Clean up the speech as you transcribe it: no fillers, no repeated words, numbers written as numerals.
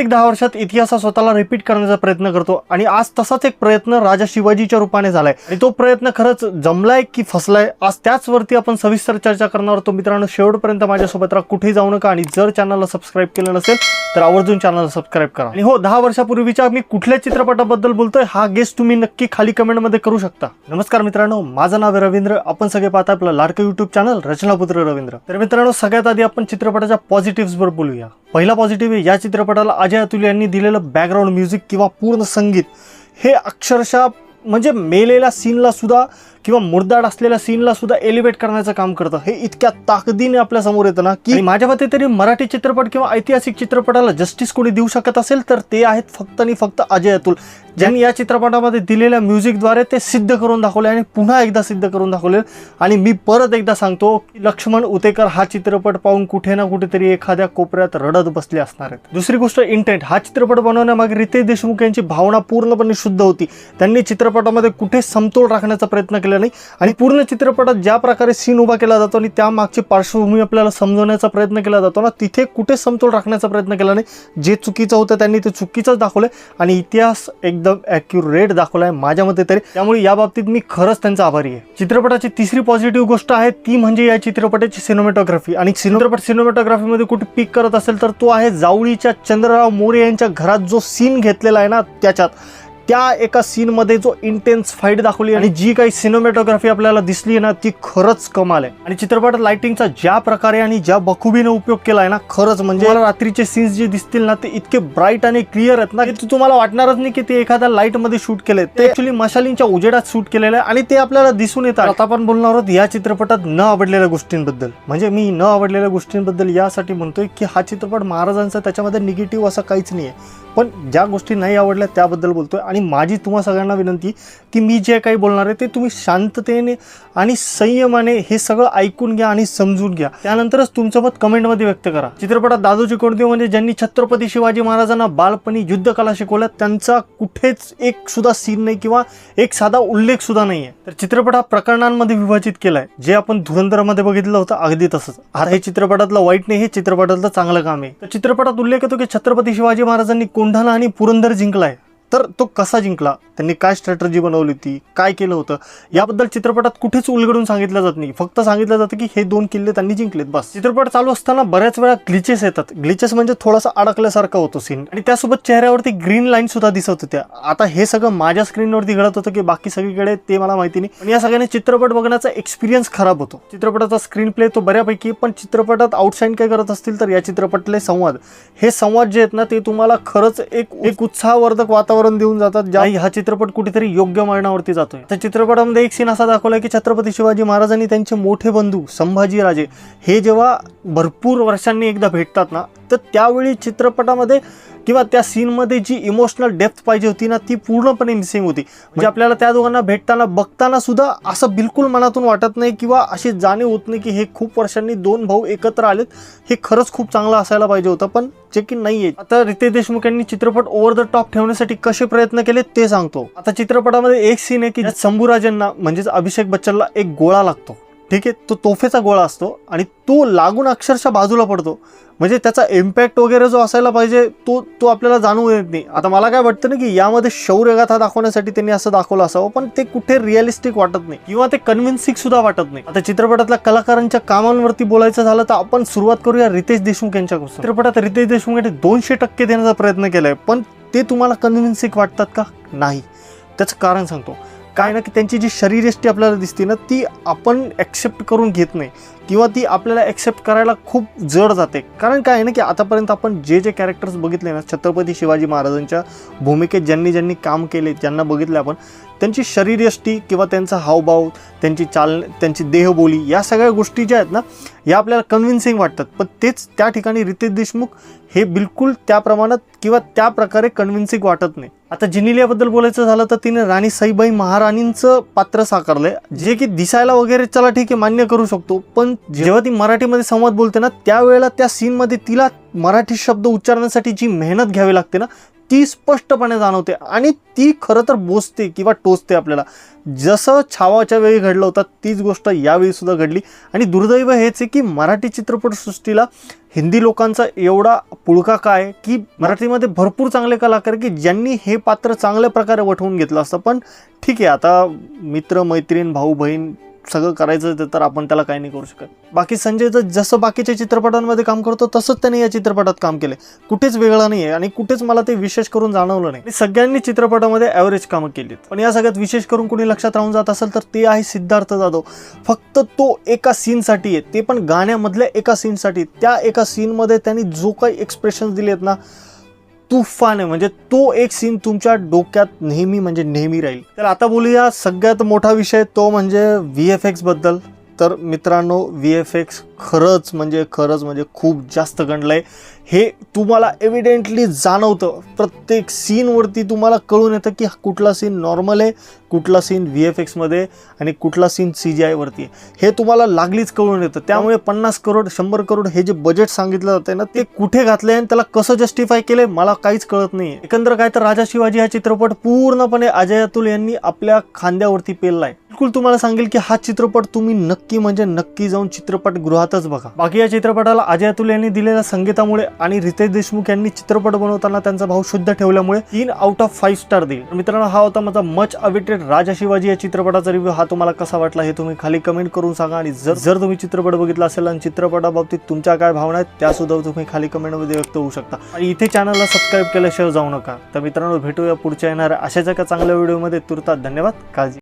प्रत्येक 10 वर्षात इतिहास स्वतःला रिपीट करण्याचा प्रयत्न करतो आणि आज तसाच एक प्रयत्न राजा शिवाजीच्या रूपाने झालाय आणि तो प्रयत्न खरंच जमलाय की फसलाय आज त्याचवरती आपण सविस्तर चर्चा करणार आहोत. मित्रांनो, शेवटपर्यंत माझ्यासोबत राहा, कुठेही जाऊ नका आणि जर चॅनलला सबस्क्राईब केलं नसेल तर आवर्जून चॅनलला सबस्क्राईब करा. आणि हो, 10 वर्षापूर्वीच्या मी कुठल्या चित्रपटाबद्दल बोलतोय हा गेस तुम्ही नक्की खाली कमेंटमध्ये करू शकता. नमस्कार मित्रांनो, माझं नाव आहे रवींद्र. आपण सगळे पाहता आपलं लाडकं युट्यूब चॅनल रचनापुत्र रवींद्र. तर मित्रांनो, सगळ्यात आधी आपण चित्रपटाच्या पॉझिटिव्हज वर बोलूया. पहिला पॉझिटिव्ह आहे, या चित्रपटाला अजय अतुल यांनी दिलेलं बॅकग्राऊंड म्युझिक किंवा पूर्ण संगीत हे अक्षरशः म्हणजे मेलेल्या सीनला सुद्धा किंवा मुर्दाड असलेल्या सीनला सुद्धा एलिव्हेट करण्याचं काम करतं. हे इतक्या ताकदीने आपल्या समोर येतं ना की माझ्या मते तरी मराठी चित्रपट किंवा ऐतिहासिक चित्रपटाला जस्टिस कोणी देऊ शकत असेल तर ते आहेत फक्त आणि फक्त अजय अतुल, ज्यांनी या चित्रपटामध्ये दिलेल्या म्युझिकद्वारे ते सिद्ध करून दाखवले आणि पुन्हा एकदा सिद्ध करून दाखवले. आणि मी परत एकदा सांगतो की लक्ष्मण उतेकर हा चित्रपट पाहून कुठे ना कुठेतरी एखाद्या कोपऱ्यात रडत बसले असणार आहेत. दुसरी गोष्ट, इंटेंट. हा चित्रपट बनवण्यामागे रितेश देशमुख यांची भावना पूर्णपणे शुद्ध होती. त्यांनी चित्रपटामध्ये कुठे समतोल राखण्याचा प्रयत्न केला नाही आणि पूर्ण चित्रपटात ज्या प्रकारे सीन उभा केला जातो आणि त्या मागची पार्श्वभूमी आपल्याला समजवण्याचा प्रयत्न केला जातो ना, तिथे कुठे समतोल राखण्याचा प्रयत्न केला नाही. जे चुकीचं होतं त्यांनी ते चुकीचंच दाखवलंय आणि इतिहास एकदम ॲक्युरेट दाखवलाय माझ्या मते तरी. त्यामुळे या बाबतीत मी खरंच त्यांचा आभारी आहे. चित्रपटाची तिसरी पॉझिटिव्ह गोष्ट आहे ती म्हणजे या चित्रपटाची सिनेमॅटोग्राफी. आणि चित्रपट सिनेमॅटोग्राफीमध्ये कुठे पीक करत असेल तर तो आहे जावळीच्या चंद्रराव मोरे यांच्या घरात जो सीन घेतलेला आहे ना, त्याच्यात त्या एका सीनमध्ये जो इंटेन्स फाईट दाखवली आणि जी काही सिनेमॅटोग्राफी आपल्याला दिसली ना ती खरंच कमाल आहे. आणि चित्रपटात लाइटिंगचा ज्या प्रकारे आणि ज्या बखुबीने उपयोग केला आहे ना, खरंच म्हणजे मला रात्रीचे सीन्स जे दिसतील ना ते इतके ब्राईट आणि क्लिअर आहेत ना की तुम्हाला वाटणारच नाही की ते एखाद्या लाईट मध्ये शूट केले. ते ऍक्च्युली मशालींच्या उजेडात शूट केलेलं आहे आणि ते आपल्याला दिसून येतात. आता आपण बोलणार आहोत या चित्रपटात न आवडलेल्या गोष्टींबद्दल. म्हणजे मी न आवडलेल्या गोष्टींबद्दल यासाठी म्हणतोय की हा चित्रपट महाराजांचा त्याच्यामध्ये निगेटिव्ह असं काहीच नाही आहे, पण ज्या गोष्टी नाही आवडल्या त्याबद्दल बोलतोय. आणि माझी तुम्हा सगळ्यांना विनंती की मी जे काही बोलणार आहे ते तुम्ही शांततेने आणि संयमाने हे सगळं ऐकून घ्या आणि समजून घ्या, त्यानंतरच तुमचं मत कमेंटमध्ये व्यक्त करा. चित्रपटात दादोजी कोंडदेव म्हणजे ज्यांनी छत्रपती शिवाजी महाराजांना बालपणी युद्धकला शिकवल्या त्यांचा कुठेच एक सुद्धा सीन नाही किंवा एक साधा उल्लेख सुद्धा नाही आहे. तर चित्रपट हा प्रकरणांमध्ये विभाजित केलाय, जे आपण धुरंधरमध्ये बघितलं होतं अगदी तसंच. आता हे चित्रपटातलं वाईट नाही, हे चित्रपटातलं चांगलं काम आहे. तर चित्रपटात उल्लेख येतो की छत्रपती शिवाजी महाराजांनी कोंढाणा आणि पुरंदर जिंकलाय. तर तो कसा जिंकला, त्यांनी काय स्ट्रॅटर्जी बनवली होती, काय केलं होतं याबद्दल चित्रपटात कुठेच उलगडून सांगितलं जात नाही. फक्त सांगितलं जातं की हे 2 किल्ले त्यांनी जिंकलेत, बस. चित्रपट चालू असताना बऱ्याच वेळा ग्लिचेस येतात. ग्लिचेस म्हणजे थोडासा अडकल्यासारखा होतो सीन आणि त्यासोबत चेहऱ्यावरती ग्रीन लाईन सुद्धा दिसत होत्या. आता हे सगळं माझ्या स्क्रीनवरती घडत होतं की बाकी सगळीकडे ते मला माहिती नाही, पण या सगळ्यांनी चित्रपट बघण्याचा एक्सपिरियन्स खराब होतो. चित्रपटाचा स्क्रीन प्ले तो बऱ्यापैकी, पण चित्रपटात आउटशाईन काय करत असतील तर या चित्रपटातले संवाद, हे संवाद जे आहेत ना ते तुम्हाला खरंच एक उत्साहवर्धक वातावरण देऊन जातात. हा चित्रपट कुठेतरी योग्य मार्गावरती जातोय. त्या चित्रपटामध्ये एक सीन असा दाखवलाय की छत्रपती शिवाजी महाराजांनी त्यांचे मोठे बंधू संभाजी राजे हे जेव्हा भरपूर वर्षांनी एकदा भेटतात ना, तर त्यावेळी चित्रपटामध्ये किंवा त्या सीनमध्ये जी इमोशनल डेप्थ पाहिजे होती ना ती पूर्णपणे मिसिंग होती. म्हणजे आपल्याला त्या दोघांना भेटताना बघताना सुद्धा असं बिलकुल मनातून वाटत नाही किंवा अशी जाणीव होत नाही की हे खूप वर्षांनी 2 भाऊ एकत्र आलेत. हे खरंच खूप चांगलं असायला पाहिजे होतं, पण जे की नाहीये. आता रितेश देशमुख यांनी चित्रपट ओव्हर द टॉप ठेवण्यासाठी कसे प्रयत्न केले ते सांगतो. आता चित्रपटामध्ये एक सीन आहे की शंभूराजांना म्हणजेच अभिषेक बच्चनला एक गोळा लागतो. ठीक आहे, तो तोफेचा गोळा असतो आणि तो लागून अक्षरशः बाजूला पडतो. म्हणजे त्याचा इम्पॅक्ट वगैरे जो असायला पाहिजे तो आपल्याला जाणून येत नाही. आता मला काय वाटतं ना की यामध्ये शौर्यगाथा दाखवण्यासाठी त्यांनी असं दाखवलं असावं, पण ते कुठे रिअलिस्टिक वाटत नाही किंवा ते कन्व्हिन्सिंग सुद्धा वाटत नाही. आता चित्रपटातल्या कलाकारांच्या कामांवरती बोलायचं झालं तर आपण सुरुवात करूया रितेश देशमुख यांच्यापासून. चित्रपटात रितेश देशमुख यांनी 200% देण्याचा प्रयत्न केलाय, पण ते तुम्हाला कन्व्हिन्सिंग वाटतात का? नाही. त्याचं कारण सांगतो. काय ना की त्यांची जी शरीरयष्टी आपल्याला दिसते ना ती आपण ॲक्सेप्ट करून घेत नाही किंवा ती आपल्याला ॲक्सेप्ट करायला खूप जड जाते. कारण काय आहे ना की आतापर्यंत आपण जे कॅरेक्टर्स बघितले ना छत्रपती शिवाजी महाराजांच्या भूमिकेत ज्यांनी काम केले, ज्यांना बघितले आपण, त्यांची शरीरयष्टी किंवा त्यांचा हावभाव, त्यांची त्यांची देहबोली या सगळ्या गोष्टी ज्या आहेत ना या आपल्याला कन्व्हिन्सिंग वाटतात. पण तेच त्या ठिकाणी रितेश देशमुख हे बिलकुल त्या प्रमाणात किंवा त्या प्रकारे कन्व्हिन्सिंग वाटत नाही. आता जिनिलियाबद्दल बोलायचं झालं तर तिने राणी सईबाई महाराणींचं पात्र साकारलंय, जे की दिसायला वगैरे चला ठीक आहे मान्य करू शकतो, पण जेव्हा ती मराठीमध्ये संवाद बोलते ना त्यावेळेला त्या सीनमध्ये तिला मराठी शब्द उच्चारण्यासाठी जी मेहनत घ्यावी लागते ना ती स्पष्टपणे जाणवते आणि ती खरं तर बोचते किंवा टोचते आपल्याला. जसं छावाच्या वेळी घडलं होतं तीच गोष्ट यावेळी सुद्धा घडली. आणि दुर्दैव हेच आहे की मराठी चित्रपटसृष्टीला हिंदी लोकांचा एवढा पुळका काय की मराठीमध्ये भरपूर चांगले कलाकार की ज्यांनी हे पात्र चांगल्या प्रकारे वठवून घेतलं असतं. पण ठीक आहे, आता मित्र मैत्रीण भाऊ बहीण सगळं करायचं तर आपण त्याला काही नाही करू शकत. बाकी संजय दत्त जसं बाकीच्या चित्रपटांमध्ये काम करतो तसंच त्याने या चित्रपटात काम केले. कुठेच वेगळं नाही आहे आणि कुठेच मला ते विशेष करून जाणवलं नाही. सगळ्यांनी चित्रपटामध्ये ॲव्हरेज कामं केलीत. पण या सगळ्यात विशेष करून कोणी लक्षात राहून जात असेल तर ते आहे सिद्धार्थ जाधव. फक्त तो एका सीनसाठी आहे, ते पण गाण्यामधल्या एका सीनसाठी. त्या एका सीनमध्ये त्यांनी जो काही एक्सप्रेशन्स दिले आहेत ना, तुफान आहे. म्हणजे तो एक सीन तुमच्या डोक्यात नेहमी म्हणजे नेहमी राहील. तर आता बोलूया सगळ्यात मोठा विषय, तो म्हणजे VFX बद्दल. तर मित्रांनो, VFX खरंच म्हणजे खूप जास्त गणलंय. हे तुम्हाला एव्हिडेंटली जाणवतं. प्रत्येक सीनवरती तुम्हाला कळून येतं की कुठला सीन नॉर्मल आहे, कुठला सीन VFX मध्ये आणि कुठला सीन CGI वरती आहे. हे तुम्हाला लागलीच कळून येतं. त्यामुळे 50 करोड 100 करोड हे जे बजेट सांगितलं जाते ना, ते कुठे घातले आणि त्याला कसं जस्टिफाय केलंय मला काहीच कळत नाही. एकंदर काय तर राजा शिवाजी हा चित्रपट पूर्णपणे अजय अतुल यांनी आपल्या खांद्यावरती पेललाय. बिलकुल तुम्हाला सांगेल की हा चित्रपट तुम्ही नक्की म्हणजे नक्की जाऊन चित्रपटगृहातच बघा. बाकी या चित्रपटाला अजय अतुल यांनी दिलेल्या संगीतामुळे आणि रितेश देशमुख यांनी चित्रपट बनवताना त्यांचा भाव शुद्ध ठेवल्यामुळे 3 आउट ऑफ 5 स्टार देईल. मित्रांनो, हा होता माझा मच अवेटेड राजा शिवाजी या चित्रपटाचा रिव्ह्यू. हा तुम्हाला कसा वाटला हे तुम्ही खाली कमेंट करून सांगा. आणि जर तुम्ही चित्रपट बघितला असेल आणि चित्रपटाबाबतीत तुमच्या काय भावना आहेत त्या सुद्धा तुम्ही खाली कमेंटमध्ये व्यक्त होऊ शकता. आणि इथे चॅनलला सबस्क्राईब केल्याशिवाय जाऊ नका. तर मित्रांनो, भेटूया पुढच्या येणाऱ्या अशाच एका चांगल्या व्हिडिओमध्ये. तुर्तास धन्यवाद. काळजी.